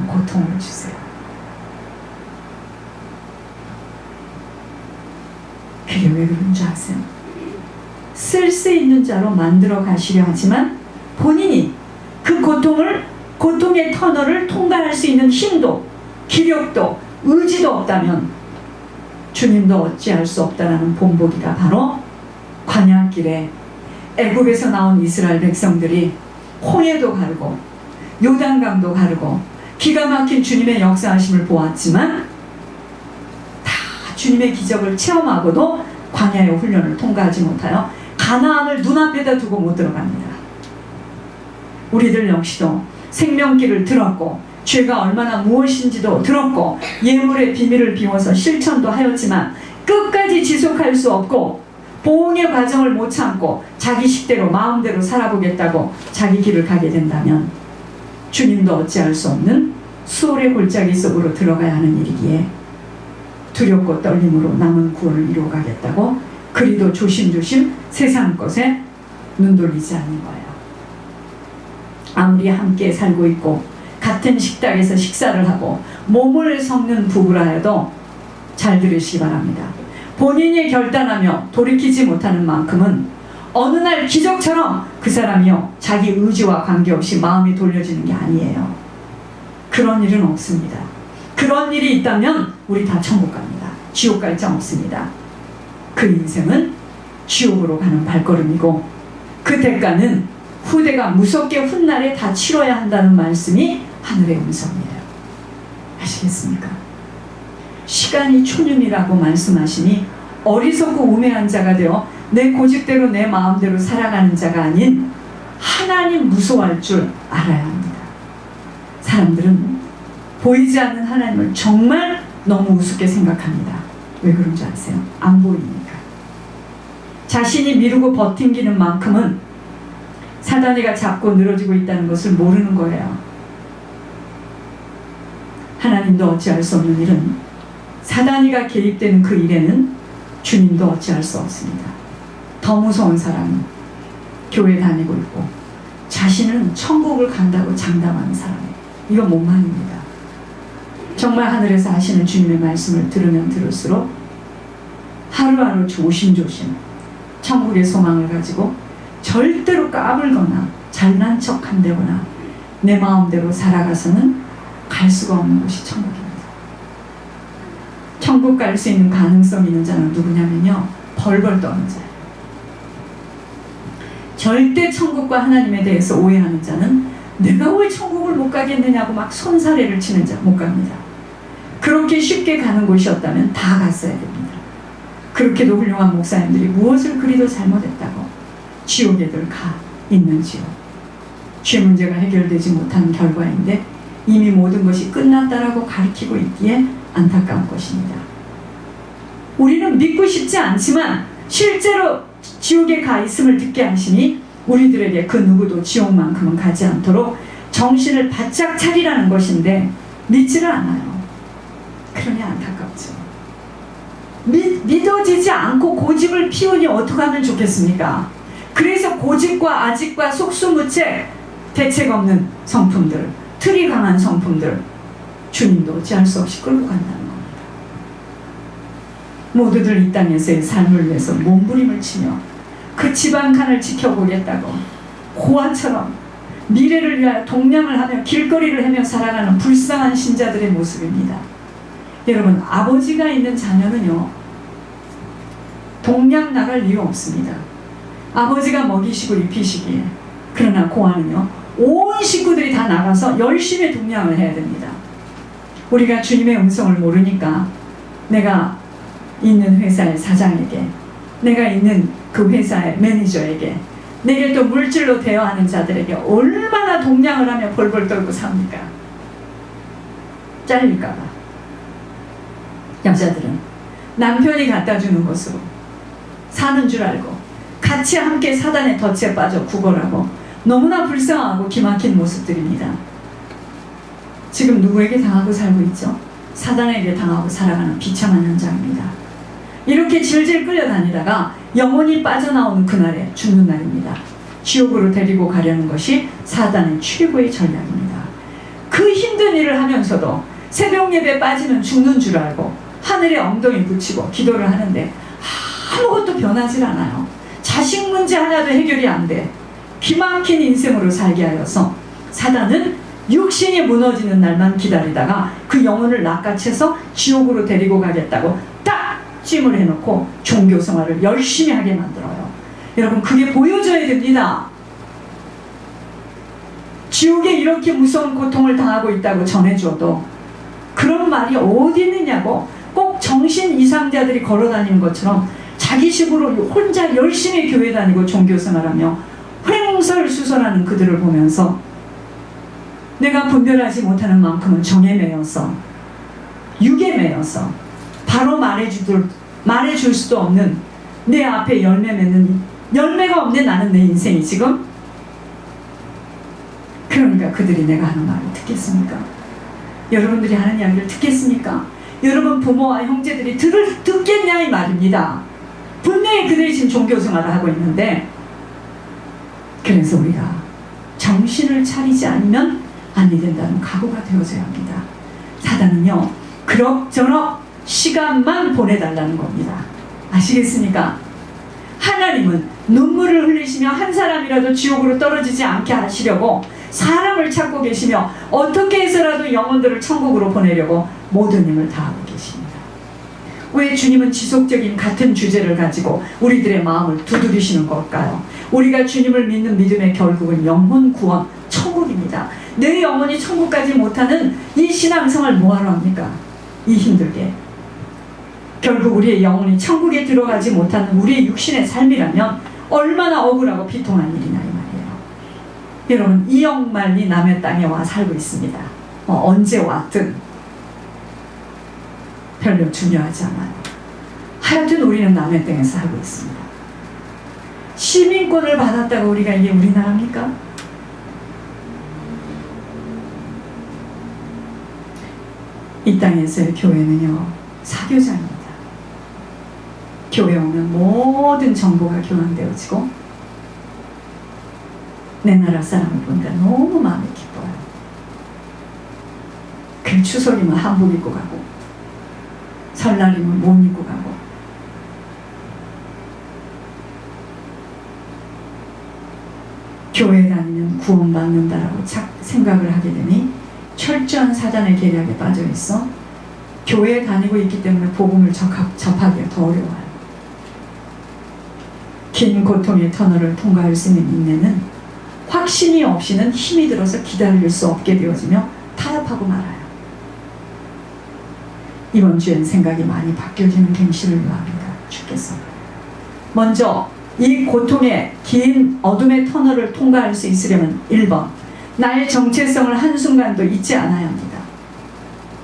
고통을 주세요. 그게 왜 그런 줄 아세요? 쓸 수 있는 자로 만들어 가시려 하지만 본인이 그 고통의 터널을 통과할 수 있는 힘도, 기력도, 의지도 없다면 주님도 어찌할 수 없다라는 본보기가 바로 광야길에 애굽에서 나온 이스라엘 백성들이 홍해도 가르고 요단강도 가르고 기가 막힌 주님의 역사하심을 보았지만 다 주님의 기적을 체험하고도 광야의 훈련을 통과하지 못하여 가나안을 눈앞에다 두고 못 들어갑니다. 우리들 역시도 생명길을 들었고 죄가 얼마나 무엇인지도 들었고 예물의 비밀을 비워서 실천도 하였지만 끝까지 지속할 수 없고 보응의 과정을 못 참고 자기 식대로 마음대로 살아보겠다고 자기 길을 가게 된다면 주님도 어찌할 수 없는 수월의 골짜기 속으로 들어가야 하는 일이기에 두렵고 떨림으로 남은 구원을 이루어가겠다고 그리도 조심조심 세상 것에 눈 돌리지 않는 거예요. 아무리 함께 살고 있고 같은 식탁에서 식사를 하고 몸을 섞는 부부라 해도 잘 들으시기 바랍니다. 본인이 결단하며 돌이키지 못하는 만큼은 어느 날 기적처럼 그 사람이요 자기 의지와 관계없이 마음이 돌려지는 게 아니에요. 그런 일은 없습니다. 그런 일이 있다면 우리 다 천국 갑니다. 지옥 갈 자 없습니다. 그 인생은 지옥으로 가는 발걸음이고 그 대가는 후대가 무섭게 훗날에 다 치러야 한다는 말씀이 하늘의 음성이에요. 아시겠습니까? 시간이 초년이라고 말씀하시니 어리석고 우매한 자가 되어 내 고집대로 내 마음대로 살아가는 자가 아닌 하나님 무서워할 줄 알아야 합니다. 사람들은 보이지 않는 하나님을 정말 너무 우습게 생각합니다. 왜 그런 줄 아세요? 안 보이니까. 자신이 미루고 버팅기는 만큼은 사단이가 잡고 늘어지고 있다는 것을 모르는 거예요. 하나님도 어찌할 수 없는 일은 사단이가 개입되는 그 일에는 주님도 어찌할 수 없습니다. 더 무서운 사람은 교회 다니고 있고 자신은 천국을 간다고 장담하는 사람이에요. 이건 못만입니다. 정말 하늘에서 하시는 주님의 말씀을 들으면 들을수록 하루하루 조심조심 천국의 소망을 가지고 절대로 까불거나 잘난 척 한다거나 내 마음대로 살아가서는 갈 수가 없는 곳이 천국입니다. 천국 갈 수 있는 가능성 있는 자는 누구냐면요, 벌벌 떠는 자예요. 절대 천국과 하나님에 대해서 오해하는 자는 내가 왜 천국을 못 가겠느냐고 막 손사래를 치는 자 못 갑니다. 그렇게 쉽게 가는 곳이었다면 다 갔어야 됩니다. 그렇게도 훌륭한 목사님들이 무엇을 그리도 잘못했다고 지옥에들 가 있는지요. 죄 문제가 해결되지 못하는 결과인데 이미 모든 것이 끝났다라고 가르치고 있기에 안타까운 것입니다. 우리는 믿고 싶지 않지만 실제로 지옥에 가 있음을 듣게 하시니 우리들에게 그 누구도 지옥만큼은 가지 않도록 정신을 바짝 차리라는 것인데 믿지를 않아요. 그러니 안타깝죠. 믿어지지 않고 고집을 피우니 어떻게 하면 좋겠습니까? 그래서 고집과 아집과 속수무책, 대책 없는 성품들, 틀이 강한 성품들, 주님도 어찌할 수 없이 끌고 간다는 겁니다. 모두들 이 땅에서의 삶을 위해서 몸부림을 치며 그 집안 칸을 지켜보겠다고 고아처럼 미래를 위하여 동냥을 하며 길거리를 헤며 살아가는 불쌍한 신자들의 모습입니다. 여러분, 아버지가 있는 자녀는요, 동냥 나갈 이유 없습니다. 아버지가 먹이시고 입히시기에. 그러나 고아는요, 온 식구들이 다 나가서 열심히 동냥을 해야 됩니다. 우리가 주님의 음성을 모르니까 내가 있는 회사의 사장에게, 내가 있는 그 회사의 매니저에게, 내게 또 물질로 대여하는 자들에게 얼마나 동냥을 하며 벌벌 떨고 삽니까? 잘릴까봐. 여자들은 남편이 갖다 주는 것으로 사는 줄 알고 같이 함께 사단의 덫에 빠져 구걸하고 너무나 불쌍하고 기막힌 모습들입니다. 지금 누구에게 당하고 살고 있죠? 사단에게 당하고 살아가는 비참한 현장입니다. 이렇게 질질 끌려다니다가 영혼이 빠져나오는 그날에 죽는 날입니다. 지옥으로 데리고 가려는 것이 사단의 최고의 전략입니다. 그 힘든 일을 하면서도 새벽 예배 빠지면 죽는 줄 알고 하늘에 엉덩이 붙이고 기도를 하는데 아무것도 변하질 않아요. 자식 문제 하나도 해결이 안 돼. 기막힌 인생으로 살게 하여서 사단은 육신이 무너지는 날만 기다리다가 그 영혼을 낚아채서 지옥으로 데리고 가겠다고 딱 찜을 해놓고 종교 생활을 열심히 하게 만들어요. 여러분, 그게 보여줘야 됩니다. 지옥에 이렇게 무서운 고통을 당하고 있다고 전해줘도 그런 말이 어디 있느냐고, 꼭 정신 이상자들이 걸어다니는 것처럼 자기식으로 혼자 열심히 교회 다니고 종교 생활하며 횡설수설하는 그들을 보면서 내가 분별하지 못하는 만큼은 정에 매여서, 육에 매여서 바로 말해줄 수도 없는 내 앞에 열매 맺는, 열매가 없는 나는 내 인생이 지금. 그러니까 그들이 내가 하는 말을 듣겠습니까? 여러분들이 하는 이야기를 듣겠습니까? 여러분 부모와 형제들이 듣겠냐 이 말입니다. 분명히 그들이 지금 종교생활을 하고 있는데, 그래서 우리가 정신을 차리지 않으면 아니 된다는 각오가 되어져야 합니다. 사단은요, 그럭저럭 시간만 보내달라는 겁니다. 아시겠습니까? 하나님은 눈물을 흘리시며 한 사람이라도 지옥으로 떨어지지 않게 하시려고 사람을 찾고 계시며 어떻게 해서라도 영혼들을 천국으로 보내려고 모든 힘을 다하고 계십니다. 왜 주님은 지속적인 같은 주제를 가지고 우리들의 마음을 두드리시는 걸까요? 우리가 주님을 믿는 믿음의 결국은 영혼 구원, 천국입니다. 내 영혼이 천국까지 못하는 이 신앙생활 뭐하러 합니까? 이 힘들게. 결국 우리의 영혼이 천국에 들어가지 못하는 우리의 육신의 삶이라면 얼마나 억울하고 비통한 일이냐 이 말이에요. 여러분, 이영만리 남의 땅에 와 살고 있습니다. 언제 왔든 별로 중요하지 않아요. 하여튼 우리는 남의 땅에서 살고 있습니다. 시민권을 받았다고 우리가 이게 우리나라입니까? 이 땅에서의 교회는요, 사교장입니다. 교회 오면 모든 정보가 교환되어지고 내 나라 사람을 보니까 너무 마음이 기뻐요. 그 추석이면 한복 입고 가고 설날이면 못 입고 가고. 교회 다니면 구원받는다라고 생각을 하게 되니 철저한 사단의 계략에 빠져 있어 교회에 다니고 있기 때문에 복음을 접하기가 더 어려워요. 긴 고통의 터널을 통과할 수 있는 인내는 확신이 없이는 힘이 들어서 기다릴 수 없게 되어지며 타협하고 말아요. 이번 주엔 생각이 많이 바뀌어지는 갱신을 요합니다. 주께서 먼저 이 고통의 긴 어둠의 터널을 통과할 수 있으려면 1번, 나의 정체성을 한순간도 잊지 않아야 합니다.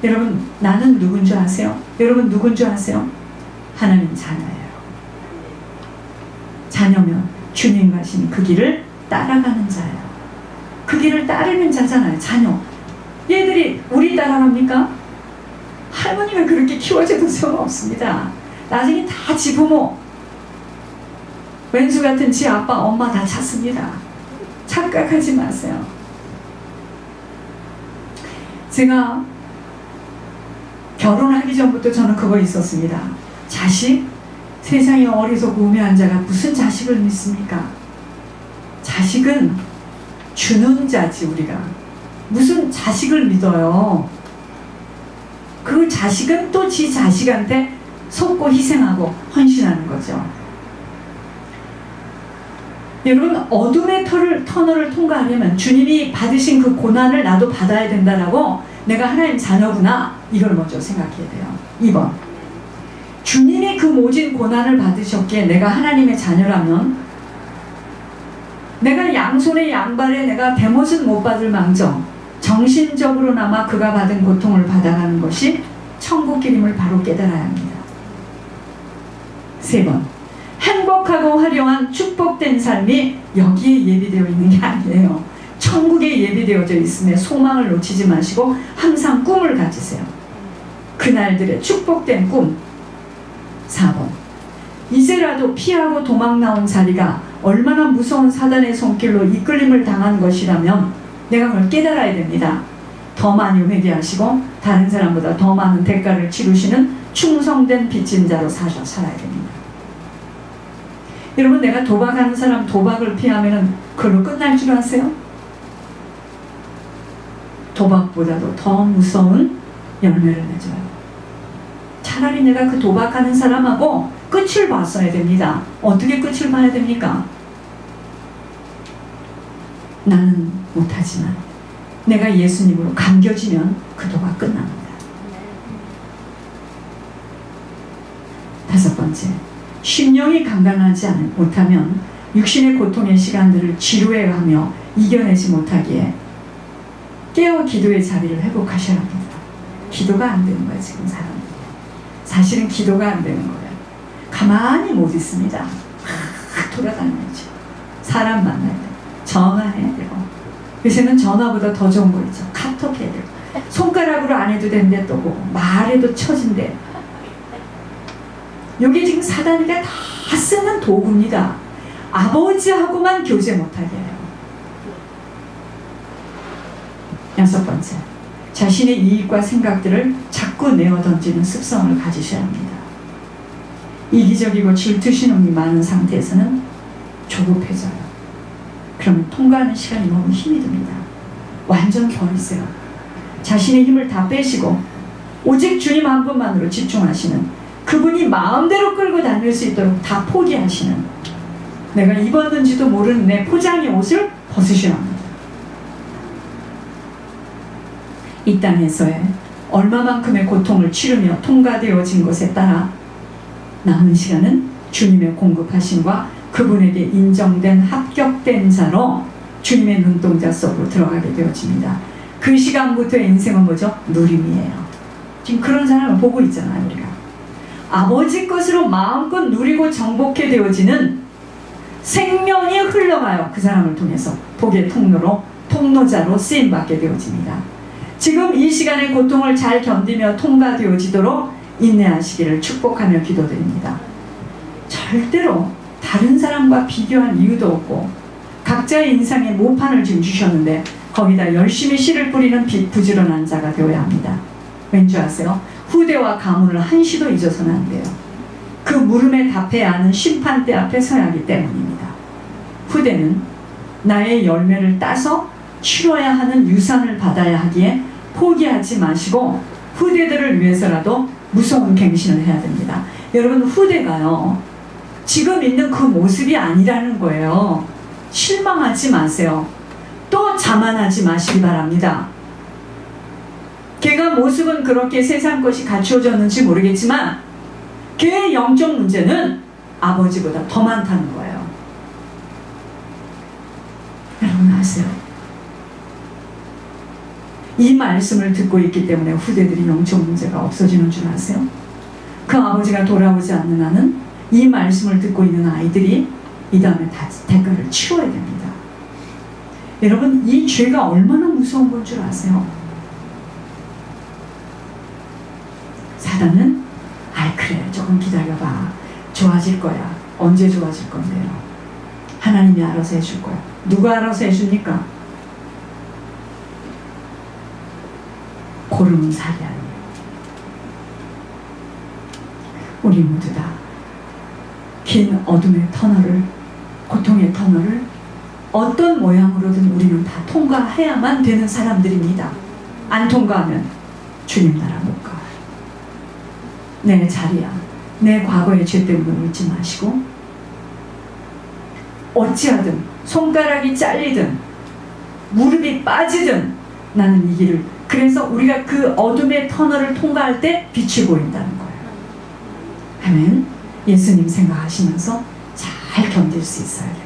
여러분, 나는 누군 줄 아세요? 여러분 누군 줄 아세요? 하나님 자녀예요. 자녀면 주님 가신 그 길을 따라가는 자예요. 그 길을 따르는 자잖아요. 자녀. 얘들이 우리 따라갑니까? 할머니가 그렇게 키워줘도 소용없습니다. 나중에 다 지 부모, 왼수 같은 지 아빠, 엄마 다 찾습니다. 착각하지 마세요. 제가 결혼하기 전부터 저는 그거 있었습니다. 자식? 세상에 어리석고 우매한 자가 무슨 자식을 믿습니까? 자식은 주는 자지. 우리가 무슨 자식을 믿어요. 그 자식은 또 지 자식한테 속고 희생하고 헌신하는 거죠. 여러분, 어둠의 터널을 통과하려면 주님이 받으신 그 고난을 나도 받아야 된다라고, 내가 하나님 자녀구나, 이걸 먼저 생각해야 돼요. 2번, 주님이 그 모진 고난을 받으셨기에 내가 하나님의 자녀라면 내가 양손에 양발에 내가 대못은 못 받을 망정 정신적으로나마 그가 받은 고통을 받아가는 것이 천국길임을 바로 깨달아야 합니다. 3번, 행복하고 화려한 축복된 삶이 여기에 예비되어 있는 게 아니에요. 천국에 예비되어져 있음에 소망을 놓치지 마시고 항상 꿈을 가지세요. 그날들의 축복된 꿈. 4번, 이제라도 피하고 도망 나온 자리가 얼마나 무서운 사단의 손길로 이끌림을 당한 것이라면 내가 그걸 깨달아야 됩니다. 더 더 많이 회개하시고 다른 사람보다 더 많은 대가를 치르시는 충성된 빚진 자로 살아야 됩니다. 여러분, 내가 도박하는 사람 도박을 피하면 그걸로 끝날 줄 아세요? 도박보다도 더 무서운 열매를 맺어요. 차라리 내가 그 도박하는 사람하고 끝을 봤어야 됩니다. 어떻게 끝을 봐야 됩니까? 나는 못하지만 내가 예수님으로 감겨지면 그 도박 끝납니다. 다섯 번째, 심령이 강건하지 못하면 육신의 고통의 시간들을 지루해하며 이겨내지 못하기에 깨어 기도의 자리를 회복하셔야 합니다. 기도가 안 되는 거예요, 지금 사람들이. 사실은 기도가 안 되는 거예요. 가만히 못 있습니다. 돌아다녀야죠. 사람 만날 때 전화해야 되고, 요새는 전화보다 더 좋은 거 있죠. 카톡 해야 되고, 손가락으로 안 해도 되는데 또 뭐 말해도 처진대. 여기 지금 사단이가 다 쓰는 도구입니다. 아버지하고만 교제 못하게 해요. 여섯 번째, 자신의 이익과 생각들을 자꾸 내어 던지는 습성을 가지셔야 합니다. 이기적이고 질투심이 많은 상태에서는 조급해져요. 그러면 통과하는 시간이 너무 힘이 듭니다. 완전 버리세요. 자신의 힘을 다 빼시고 오직 주님 한 분만으로 집중하시는, 그분이 마음대로 끌고 다닐 수 있도록 다 포기하시는, 내가 입었는지도 모르는 내 포장의 옷을 벗으셔야 합니다. 이 땅에서의 얼마만큼의 고통을 치르며 통과되어진 것에 따라 남은 시간은 주님의 공급하심과 그분에게 인정된 합격된 자로 주님의 눈동자 속으로 들어가게 되어집니다. 그 시간부터의 인생은 뭐죠? 누림이에요. 지금 그런 사람을 보고 있잖아요, 우리가. 아버지 것으로 마음껏 누리고 정복해 되어지는 생명이 흘러가요. 그 사람을 통해서 복의 통로로, 통로자로 쓰임받게 되어집니다. 지금 이 시간의 고통을 잘 견디며 통과되어지도록 인내하시기를 축복하며 기도드립니다. 절대로 다른 사람과 비교할 이유도 없고, 각자의 인생에 모판을 지금 주셨는데 거기다 열심히 씨를 뿌리는 부지런한 자가 되어야 합니다. 왠지 아세요? 후대와 가문을 한시도 잊어서는 안 돼요. 그 물음에 답해야 하는 심판대 앞에 서야 하기 때문입니다. 후대는 나의 열매를 따서 치러야 하는 유산을 받아야 하기에 포기하지 마시고 후대들을 위해서라도 무서운 갱신을 해야 됩니다. 여러분, 후대가요, 지금 있는 그 모습이 아니라는 거예요. 실망하지 마세요. 또 자만하지 마시기 바랍니다. 걔가 모습은 그렇게 세상 것이 갖추어졌는지 모르겠지만 걔의 영적 문제는 아버지보다 더 많다는 거예요. 여러분 아세요? 이 말씀을 듣고 있기 때문에 후대들이 영적 문제가 없어지는 줄 아세요? 그 아버지가 돌아오지 않는 한은 이 말씀을 듣고 있는 아이들이 이 다음에 대가를 치러야 됩니다. 여러분, 이 죄가 얼마나 무서운 건 줄 아세요? 사단은 아이 그래, 조금 기다려봐, 좋아질 거야. 언제 좋아질 건데요? 하나님이 알아서 해줄 거야. 누가 알아서 해줍니까? 고름살이 아니에요. 우리 모두 다 긴 어둠의 터널을, 고통의 터널을 어떤 모양으로든 우리는 다 통과해야만 되는 사람들입니다. 안 통과하면 주님 나라 못 가. 내 자리야, 내 과거의 죄 때문에 울지 마시고, 어찌하든 손가락이 잘리든 무릎이 빠지든 나는 이 길을, 그래서 우리가 그 어둠의 터널을 통과할 때 빛이 보인다는 거예요. 아멘. 예수님 생각하시면서 잘 견딜 수 있어야 돼요.